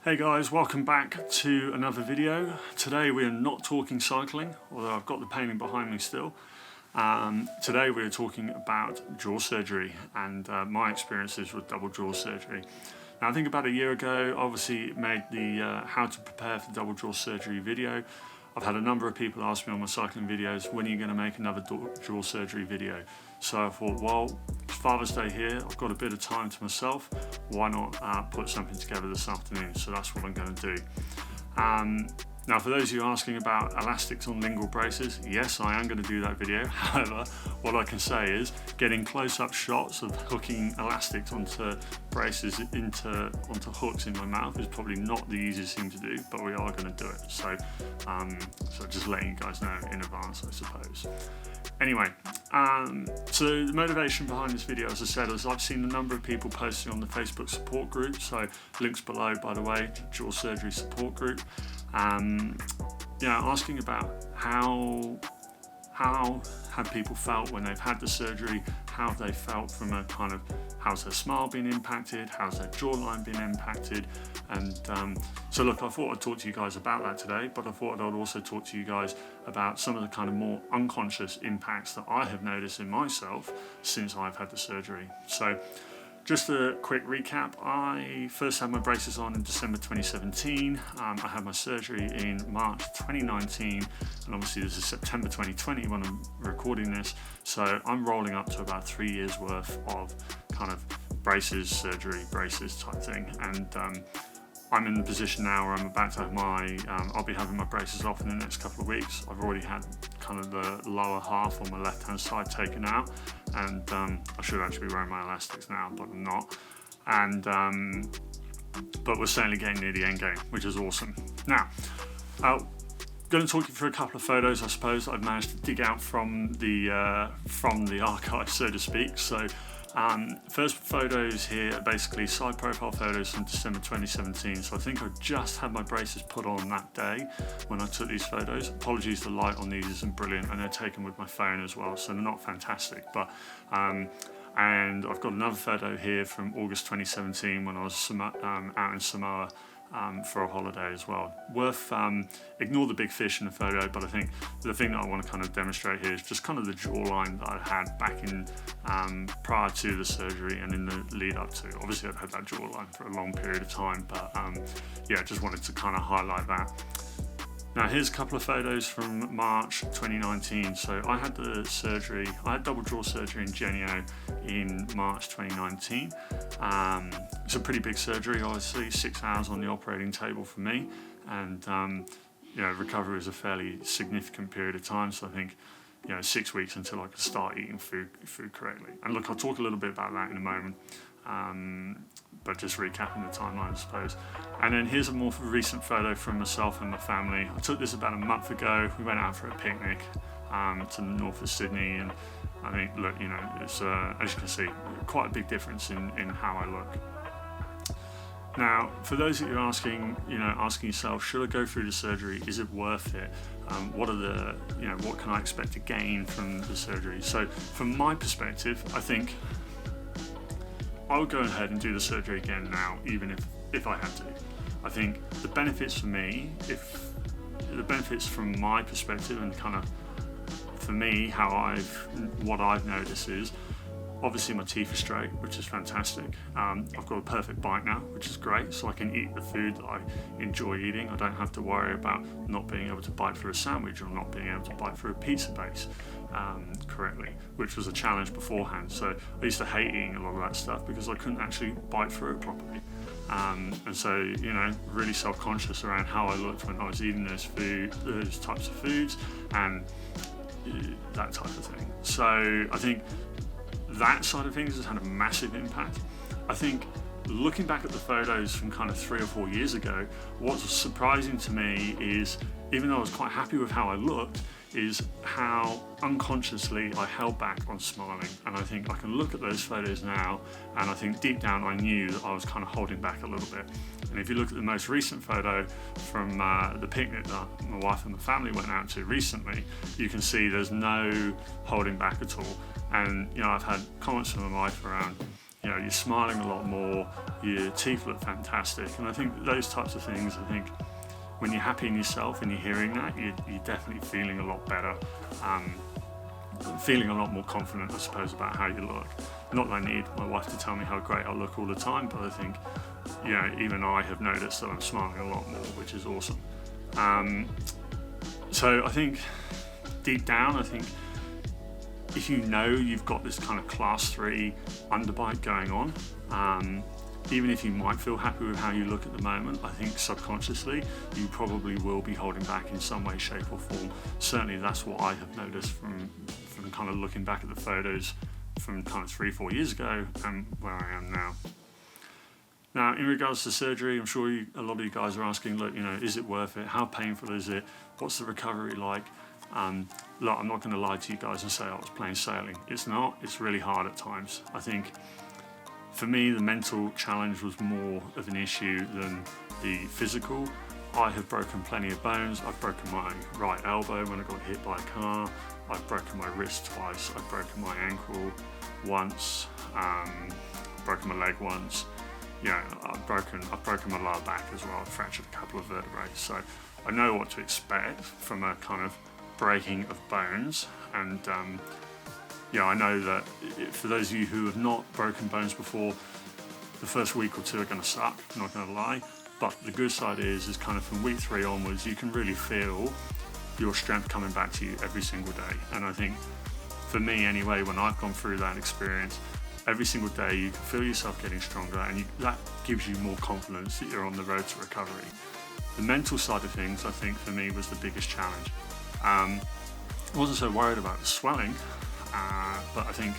Hey guys, welcome back to another video. Today we are not talking cycling, although I've got the painting behind me still. Today we are talking about jaw surgery and my experiences with double jaw surgery. Now I think about a year ago, obviously made the how to prepare for double jaw surgery video. I've had a number of people ask me on my cycling videos, when are you going to make another jaw surgery video? So I thought, well, it's Father's Day here, I've got a bit of time to myself, why not put something together this afternoon? So that's what I'm going to do. Now for those of you asking about elastics on lingual braces, yes, I am going to do that video. However, what I can say is getting close-up shots of hooking elastics onto braces onto hooks in my mouth is probably not the easiest thing to do, but we are going to do it. So just letting you guys know in advance, I suppose. Anyway, so the motivation behind this video, as I said, is I've seen a number of people posting on the Facebook support group, so links below, by the way, jaw surgery support group, asking about how have people felt when they've had the surgery, how have they felt from a kind of, how's their smile been impacted, how's their jawline been impacted, and so look, I thought I'd talk to you guys about that today, but I thought I'd also talk to you guys about some of the kind of more unconscious impacts that I have noticed in myself since I've had the surgery. So just a quick recap, I first had my braces on in December 2017, I had my surgery in March 2019, and obviously this is September 2020 when I'm recording this, so I'm rolling up to about 3 years worth of kind of braces, surgery, braces type thing, and I'm in the position now where I'm about to have my, I'll be having my braces off in the next couple of weeks. I've already had kind of the lower half on my left hand side taken out, and I should actually be wearing my elastics now, but I'm not. And but we're certainly getting near the end game, which is awesome. Now, I'm going to talk you through a couple of photos, I suppose, that I've managed to dig out from the archive, so to speak. So. First photos here are basically side profile photos from December 2017, so I think I just had my braces put on that day when I took these photos. Apologies, the light on these isn't brilliant, and they're taken with my phone as well, so they're not fantastic, but and I've got another photo here from August 2017 when I was out in Samoa for a holiday as well. Worth, ignore the big fish in the photo, but I think the thing that I want to kind of demonstrate here is just kind of the jawline that I had back in prior to the surgery and in the lead up to. Obviously I've had that jawline for a long period of time, but yeah, just wanted to kind of highlight that. Now here's a couple of photos from March 2019. So I had the surgery, I had double jaw surgery in Genio in March 2019. It's a pretty big surgery, obviously, 6 hours on the operating table for me, and recovery was a fairly significant period of time, so I think 6 weeks until I could start eating food correctly. And look, I'll talk a little bit about that in a moment. But just recapping the timeline, I suppose. And then here's a more recent photo from myself and my family. I took this about a month ago. We went out for a picnic to the north of Sydney, and I think, look, it's as you can see, quite a big difference in how I look. Now, for those of you asking yourself, should I go through the surgery? Is it worth it? What can I expect to gain from the surgery? So, from my perspective, I think I would go ahead and do the surgery again now, even if I had to. I think the benefits for me, the benefits from my perspective and kind of for me, what I've noticed is, obviously my teeth are straight, which is fantastic. I've got a perfect bite now, which is great, so I can eat the food that I enjoy eating. I don't have to worry about not being able to bite through a sandwich or not being able to bite through a pizza base correctly, which was a challenge beforehand. So I used to hate eating a lot of that stuff because I couldn't actually bite through it properly. And so, really self-conscious around how I looked when I was eating those types of foods and that type of thing. So I think that side of things has had a massive impact. I think looking back at the photos from kind of 3 or 4 years ago, what's surprising to me is, even though I was quite happy with how I looked, is how unconsciously I held back on smiling. And I think I can look at those photos now, and I think deep down I knew that I was kind of holding back a little bit. And if you look at the most recent photo from the picnic that my wife and my family went out to recently, you can see there's no holding back at all. And I've had comments from my wife around, you know, you're smiling a lot more, your teeth look fantastic. And I think those types of things, I think when you're happy in yourself and you're hearing that, you're definitely feeling a lot better, feeling a lot more confident, I suppose, about how you look. Not that I need my wife to tell me how great I look all the time, but I think, you know, even I have noticed that I'm smiling a lot more, which is awesome. So I think deep down, I think if you know you've got this kind of class 3 underbite going on, even if you might feel happy with how you look at the moment, I think subconsciously you probably will be holding back in some way, shape or form. Certainly that's what I have noticed from kind of looking back at the photos from kind of 3-4 years ago and where I am now. Now, in regards to surgery, I'm sure a lot of you guys are asking, look, you know, is it worth it? How painful is it? What's the recovery like? Look, I'm not going to lie to you guys and say I was plain sailing. It's not. It's really hard at times. I think for me, the mental challenge was more of an issue than the physical. I have broken plenty of bones. I've broken my right elbow when I got hit by a car. I've broken my wrist twice. I've broken my ankle once. Broken my leg once. Yeah, I've broken my lower back as well. I've fractured a couple of vertebrae. So I know what to expect from a kind of breaking of bones. And yeah, I know that for those of you who have not broken bones before, the first week or two are going to suck, I'm not going to lie. But the good side is kind of from week 3 onwards, you can really feel your strength coming back to you every single day. And I think for me anyway, when I've gone through that experience, every single day you can feel yourself getting stronger, and that gives you more confidence that you're on the road to recovery. The mental side of things, I think for me, was the biggest challenge. I wasn't so worried about the swelling, but I think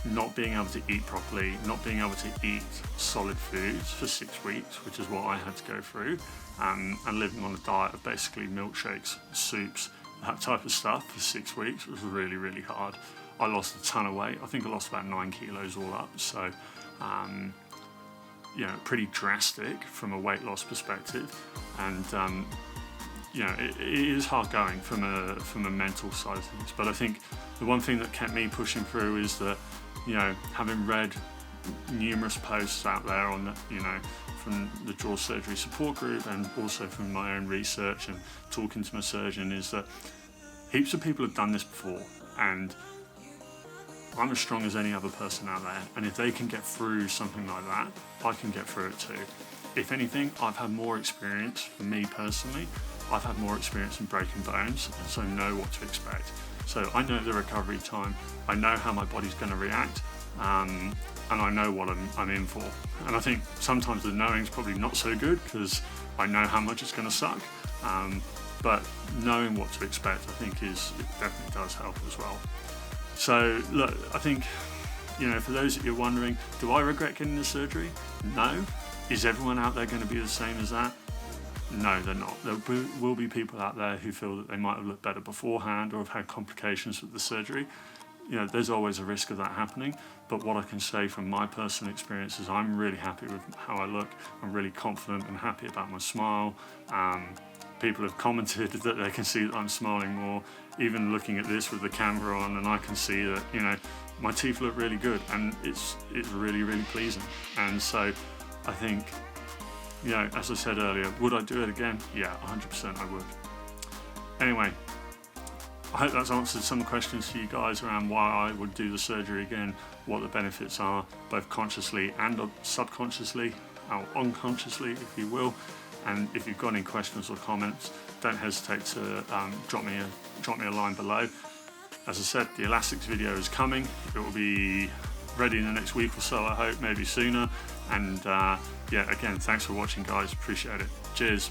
not being able to eat properly, not being able to eat solid foods for 6 weeks, which is what I had to go through, and living on a diet of basically milkshakes, soups, that type of stuff for 6 weeks was really, really hard. I lost a ton of weight. I think I lost about 9 kilos all up. So, you know, pretty drastic from a weight loss perspective. And, you know, it is hard going from a mental side of things. But I think the one thing that kept me pushing through is that, you know, having read numerous posts out there on, you know, from the jaw surgery support group and also from my own research and talking to my surgeon, is that heaps of people have done this before, and I'm as strong as any other person out there, and if they can get through something like that, I can get through it too. If anything, I've had more experience, for me personally, I've had more experience in breaking bones, and so I know what to expect. So I know the recovery time, I know how my body's going to react, and I know what I'm in for. And I think sometimes the knowing's probably not so good because I know how much it's going to suck, but knowing what to expect, I think it definitely does help as well. So look, I think, you know, for those that you're wondering, do I regret getting the surgery? No. Is everyone out there going to be the same as that? No, they're not. There will be people out there who feel that they might have looked better beforehand or have had complications with the surgery. You know, there's always a risk of that happening. But what I can say from my personal experience is I'm really happy with how I look. I'm really confident and happy about my smile. People have commented that they can see that I'm smiling more, even looking at this with the camera on, and I can see that, you know, my teeth look really good, and it's really, really pleasing. And so I think, you know, as I said earlier, would I do it again? Yeah, 100% I would. Anyway, I hope that's answered some questions for you guys around why I would do the surgery again, what the benefits are, both consciously and subconsciously, or unconsciously, if you will. And if you've got any questions or comments, don't hesitate to drop me a line below. As I said, the elastics video is coming. It will be ready in the next week or so, I hope, maybe sooner. And yeah, again, thanks for watching, guys. Appreciate it. Cheers.